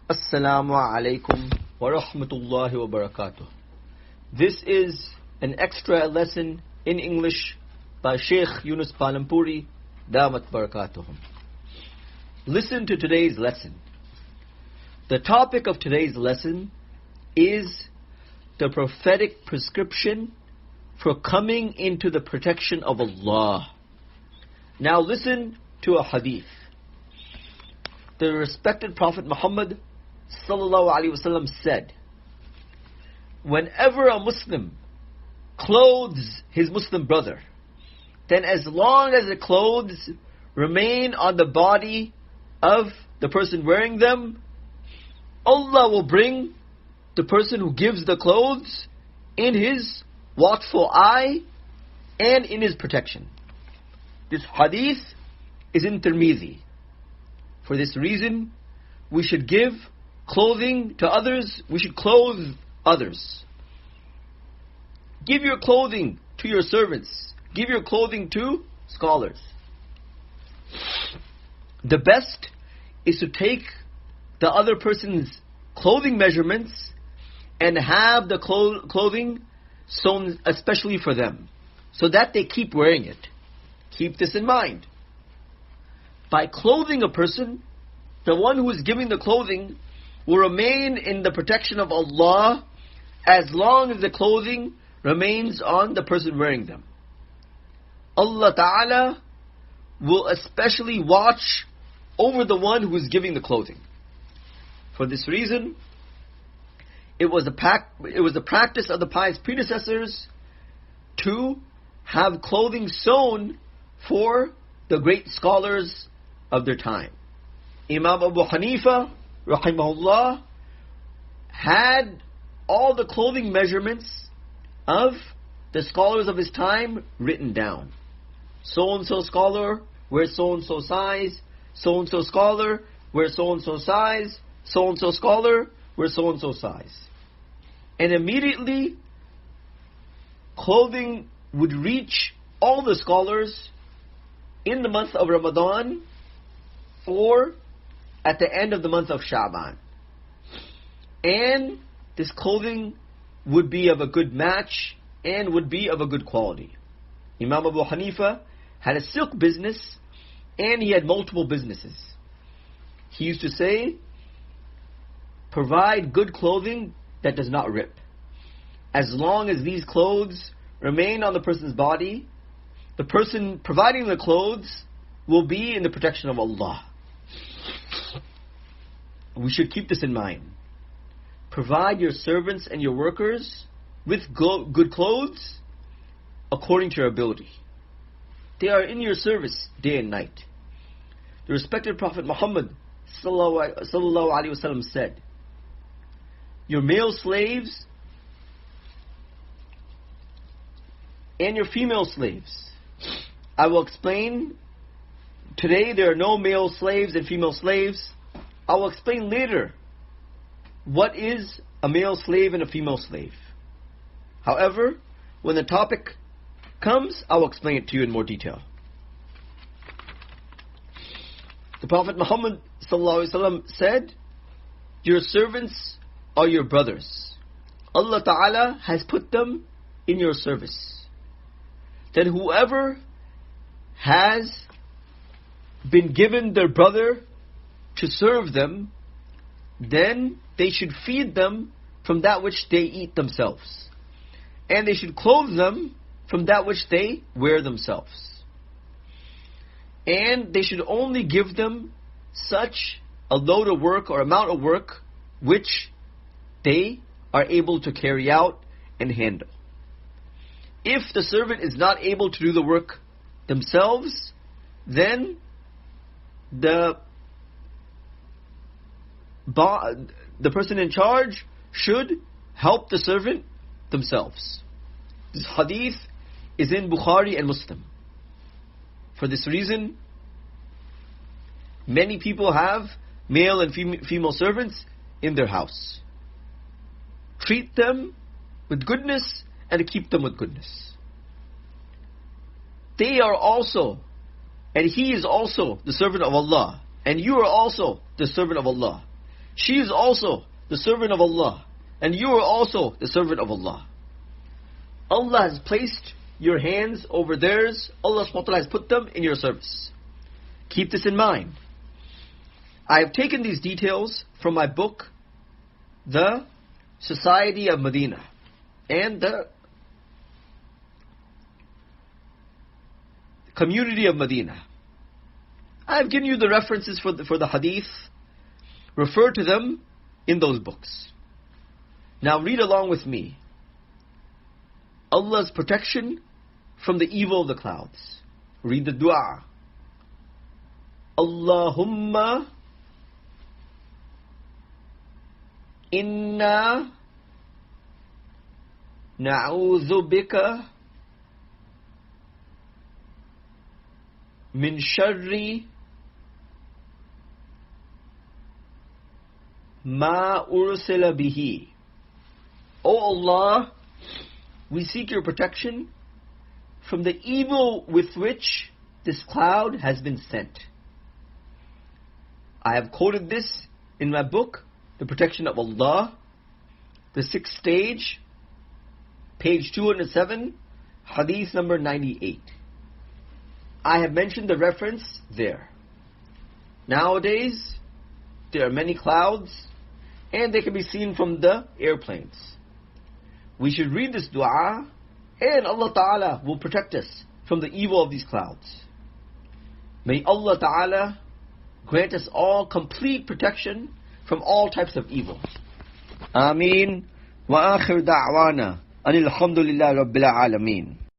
Assalamu alaikum wa rahmatullahi wa barakatuh. This is an extra lesson in English by Sheikh YUNUS Palanpuri, Damat Barakatuhum. Listen to today's lesson. The topic of today's lesson is the prophetic prescription for coming into the protection of Allah. Now listen to a hadith. The respected Prophet Muhammad sallallahu alaihi wasallam said, whenever a Muslim clothes his Muslim brother, then as long as the clothes remain on the body of the person wearing them, Allah will bring the person who gives the clothes in His watchful eye and in His protection. This hadith is in Tirmidhi. For this reason, we should give clothing to others. We should clothe others. Give your clothing to your servants. Give your clothing to scholars. The best is to take the other person's clothing measurements and have the clothing sewn especially for them, so that they keep wearing it. Keep this in mind. By clothing a person, the one who is giving the clothing will remain in the protection of Allah as long as the clothing remains on the person wearing them. Allah Ta'ala will especially watch over the one who is giving the clothing. For this reason, it was a practice of the pious predecessors to have clothing sewn for the great scholars of their time. Imam Abu Hanifa, rahimahullah, had all the clothing measurements of the scholars of his time written down. So-and-so scholar wears so-and-so size, so-and-so scholar wears so-and-so size, so-and-so scholar wears so-and-so size. And immediately, clothing would reach all the scholars in the month of Ramadan or at the end of the month of Sha'ban. And this clothing would be of a good match and would be of a good quality. Imam Abu Hanifa had a silk business and he had multiple businesses. He used to say, provide good clothing that does not rip. As long as these clothes remain on the person's body, the person providing the clothes will be in the protection of Allah. We should keep this in mind. Provide your servants and your workers with good clothes according to your ability. They are in your service day and night. The respected Prophet Muhammad sallallahu alaihi wasallam said, your male slaves and your female slaves. I will explain. Today there are no male slaves and female slaves. I will explain later what is a male slave and a female slave. However, when the topic comes, I will explain it to you in more detail. The Prophet Muhammad ﷺ said, your servants are your brothers. Allah Ta'ala has put them in your service. Then whoever has been given their brother to serve them, then they should feed them from that which they eat themselves. And they should clothe them from that which they wear themselves. And they should only give them such a load of work or amount of work which they are able to carry out and handle. If the servant is not able to do the work themselves, then the person in charge should help the servant themselves. This hadith is in Bukhari and Muslim. For this reason, many people have male and female servants in their house. Treat them with goodness and keep them with goodness. They are also, and he is also the servant of Allah, and you are also the servant of Allah. She is also the servant of Allah, and you are also the servant of Allah. Allah has placed your hands over theirs. Allah subhanahu wa ta'ala has put them in your service. Keep this in mind. I have taken these details from my book, The Society of Medina, and the Community of Medina. I have given you the references for the hadith. Refer to them in those books. Now read along with me. Allah's protection from the evil of the clouds. Read the dua. Allahumma inna na'udhu bika min sharri ma ursila bihi. O Allah, we seek your protection from the evil with which this cloud has been sent. I have quoted this in my book, The Protection of Allah, the 6th stage, page 207, hadith number 98. I have mentioned the reference there. Nowadays, there are many clouds, and they can be seen from the airplanes. We should read this dua, and Allah Ta'ala will protect us from the evil of these clouds. May Allah Ta'ala grant us all complete protection from all types of evil. Ameen. Wa akhir da'wana anil hamdulillah rabbil alameen.